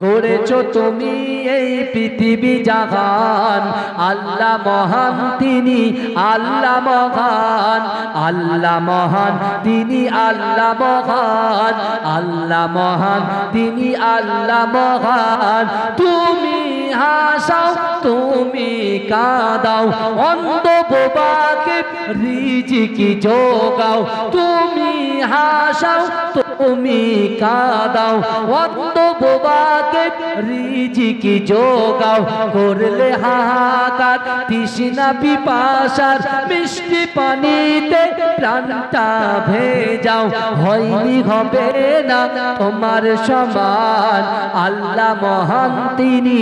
করেছো তুমি এই পৃথিবী জাহান, আল্লাহ মহান তিনি আল্লাহ মহান, আল্লাহ মহান তিনি আল্লাহ মহান, আল্লাহ মহান তিনি আল্লাহ মহান। তুমি হাসাও তুমি কাঁদাও, অন্ধ বোবাকে রিজিকি যোগাও। তুমি হাসাও তুমি কাঁদাও, অন্ধ বোবাকে রিজিকি যোগাও। করলে হাহাকার তৃষ্ণা পিপাসার, মিষ্টি পানিতে প্রাণটা ভেজাও। হয়নি হবে না তোমার সমান, আল্লাহ মহান তিনি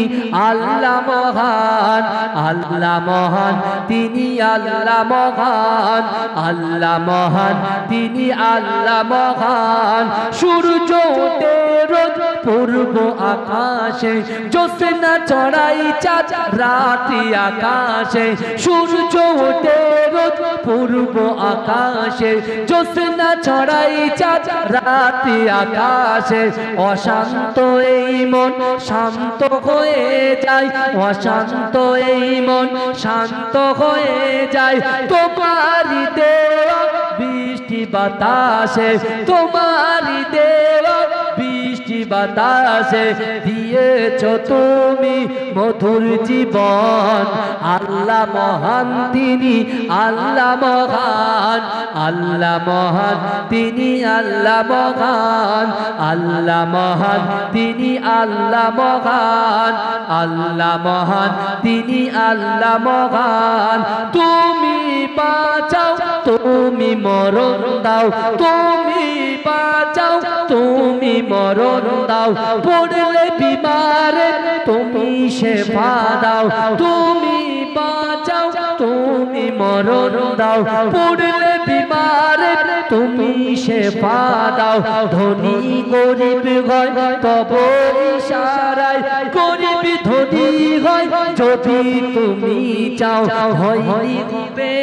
আল্লাহ মহান, আল্লাহ মহান তিনি আল্লাহ মহান, আল্লাহ মহান তিনি আল্লাহ মহান। সূর্য ওঠে রোজ পূর্ব আকাশে, জ্যোৎস্না চড়াই চাঁদ রাতি আকাশে। সূর্য ওঠে রোজ পূর্ব আকাশে, জ্যোৎস্না চড়াই চাঁদ রাতি আকাশে। অশান্ত এই মন শান্ত হয়ে যায়, অশান্ত এই মন শান্ত হয়ে যায়। তোমারই দেওয়া বৃষ্টি বাতাসে, তোমারই দেওয়া বৃষ্টি বাতাসে দিয়েছো তুমি মধুর জীবন। আল্লাহ মহান তিনি আল্লাহ মহান, আল্লাহ মহান তিনি আল্লাহ মহান, আল্লাহ মহান তিনি আল্লাহ মহান, আল্লাহ মহান তিনি আল্লাহ মহান। তুমি বাঁচাও তুমি মরণ দাও, তুমি বাঁচাও তুমি মরণ দাও। পড়লে বিমারে তুমি শেফা দাও, তুমি বাঁচাও তুমি মরণ দাও। পড়লে বিমারে তুমি শেফা দাও। ধনী গরিব হয় তব ইশারায়, গরিব ধনী হয় যদি তুমি চাও। হয়নি হবে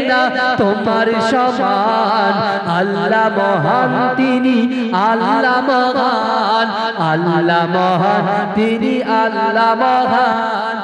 না তোমার সমান, আল্লাহ মহান তিনি আল্লাহ মহান, আল্লাহ মহান তিনি আল্লাহ মহান।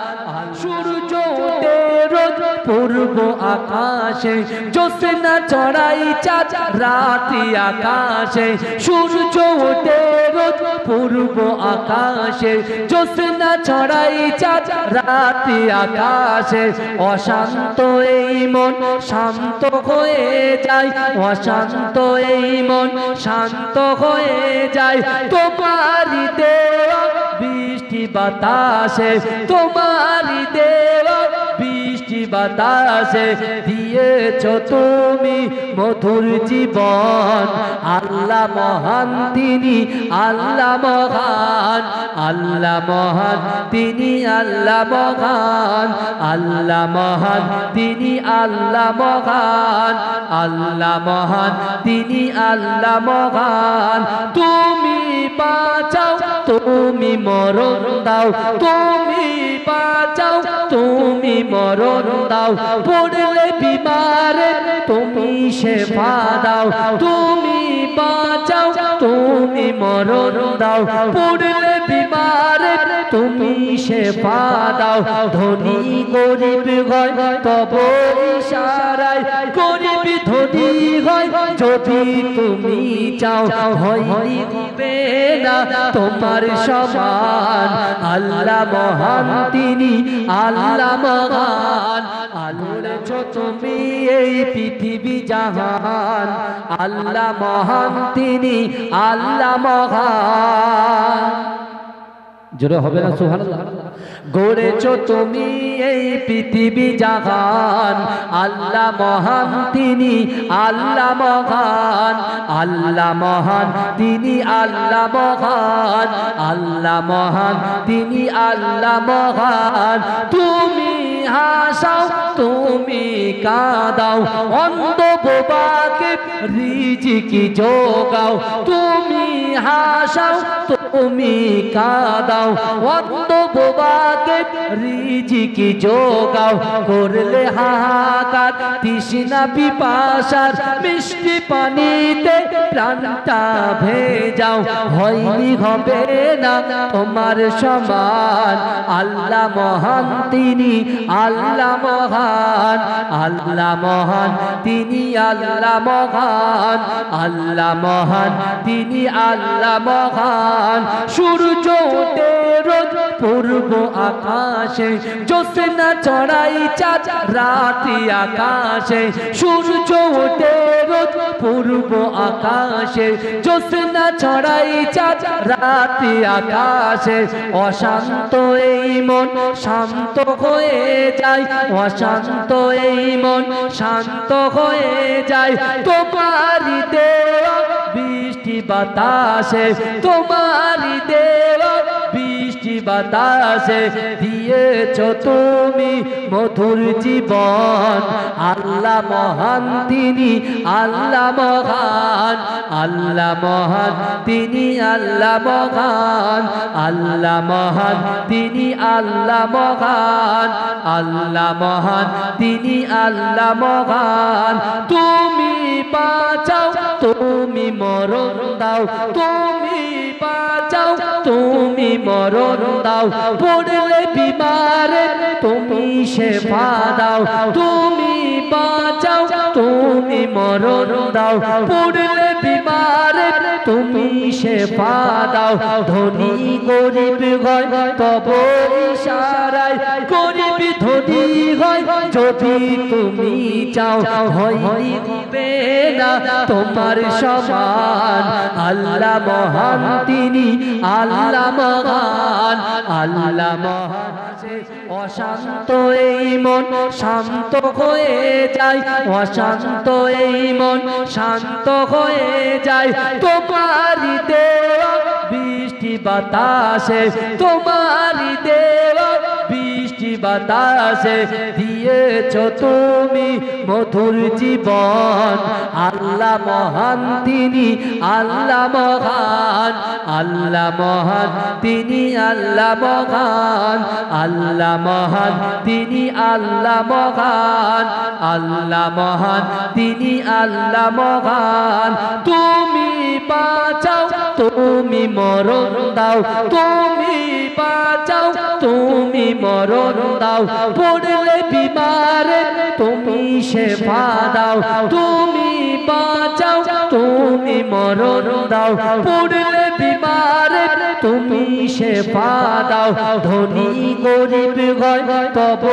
সূর্য ওঠে রোজ পূর্ব আকাশে, জ্যোৎস্না চড়াই চাঁদ রাতি আকাশে। সূর্য ওঠে রোজ পূর্ব আকাশে, জ্যোৎস্না চড়াই চাঁদ রাতি আকাশে। অশান্ত এই মন শান্ত হয়ে যায়, অশান্ত এই মন শান্ত হয়ে যায়। তোমারই দেওয়া বৃষ্টি বাতাসে, তোমারই দেওয়া বৃষ্টি বাতাসে দিয়েছো তুমি মধুর জীবন। আল্লাহ মহান তিনি আল্লাহ মহান, আল্লাহ মহান তিনি আল্লাহ মহান, আল্লাহ মহান তিনি আল্লাহ মহান, আল্লাহ মহান তিনি আল্লাহ মহান। তুমি বাঁচাও তুমি মরণ দাও, তুমি বাঁচাও তুমি মরণ দাও। পড়লে বিমারে তুমি শেফা দাও, তুমি বাঁচাও তুমি মরণ দাও। পড়লে বিমারে তুমি শেফা দাও। ধনী গরিব হয় তব ইশারায়, গরিব ধনী হয় যদি তুমি চাও। হয়নি হবে না তোমার সমান, আল্লাহ মহান তিনি আল্লাহ মহান। আলোড়েছো তুমি এই পৃথিবী জাহান, আল্লাহ মহান তিনি আল্লাহ মহান। জোরে হবে না সুবহানাল্লাহ। গড়েছো তুমি এই পৃথিবী জাহান, আল্লাহ মহান তিনি আল্লাহ মহান, আল্লাহ মহান তিনি আল্লাহ মহান, আল্লাহ মহান তিনি আল্লাহ মহান। তুমি হাসাও তুমি কাঁদাও, অন্ধ বোবাকে রিজিকি যোগাও। তুমি হাসাও তুমি কাঁদাও, অন্ধ বোবাকে আমাদের রিজিক যোগাও করলে হাহাকার তৃষ্ণা পিপাসার মিষ্টি পানিতে প্রাণটা ভেজাও হয়নি হবে না তোমার সমান আল্লাহ মহান তিনি আল্লাহ মহান আল্লাহ মহান তিনি আল্লাহ মহান আল্লাহ মহান তিনি আল্লাহ মহান সূর্য ওঠে রোজ পূর্ব আকাশে জ্যোৎস্না চড়াই চাঁদ রাত্রি আকাশে সূর্য ওঠে রোজ পূর্ব আকাশে জ্যোৎস্না ছড়াই চাঁদ রাত্রি আকাশে অশান্ত এই মন শান্ত হয়ে যায় অশান্ত এই মন শান্ত হয়ে যায় তোমারই দেওয়া বৃষ্টি বাতাসে তোমারই দেওয়া বৃষ্টি বাতাসে দিয়েছ তুমি মধুর জীবন আল্লাহ মহান তিনি আল্লাহ মহান আল্লাহ মহান তিনি আল্লাহ মহান আল্লাহ মহান তিনি আল্লাহ মহান আল্লাহ মহান তিনি আল্লাহ মহান তুমি বাঁচাও তুমি মরণ দাও তুমি বাঁচাও তুমি মরণ দাও পড়লে বিমারে তুমি শেফা দাও তুমি বাঁচাও তুমি মরণ দাও পড়লে বিমারে তুমি শেফা দাও ধনী গরিব হয় তব ইশারায় গরিব ধনী হয় যদি তুমি চাও হইবে না তোমার সমান আল্লাহ মহান তিনি আল্লাহ মহান আল্লাহ মহান অশান্ত এই মন শান্ত হয়ে যায় অশান্ত এই মন শান্ত হয়ে যায় তোমারই দেওয়া বৃষ্টি বাতাসে তোমারই দেওয়া বৃষ্টি বাতাসে দিয়েছ তুমি মধুর জীবন আল্লাহ মহান তিনি আল্লাহ মহান আল্লাহ মহান তিনি আল্লাহ মহান আল্লাহ মহান তিনি আল্লাহ মহান আল্লাহ মহান তিনি আল্লাহ মহান তুমি বাঁচাও তুমি মরণ দাও তুমি বাঁচাও তুমি মরণ দাও পড়লে বিমারে তুমি শেফা দাও তুমি বাঁচাও তুমি মরণ দাও পড়লে বিমারে তুমি শেফা দাও ধনী গরিব হয় তব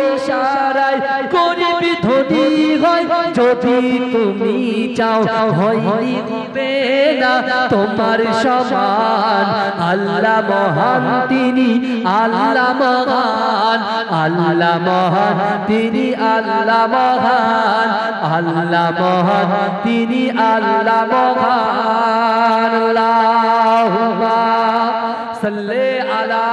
ইশারায় গরিব ধনী হয় যদি তুমি চাও হইবে না তোমার সমান আল্লাহ মহান তিনি আল্লাহ মহান আল্লাহ মহান তিনি আল্লাহ মহান আল্লাহ মহান তিনি আল্লাহ মহান আল্লাহুম্মা সাল্লি আলা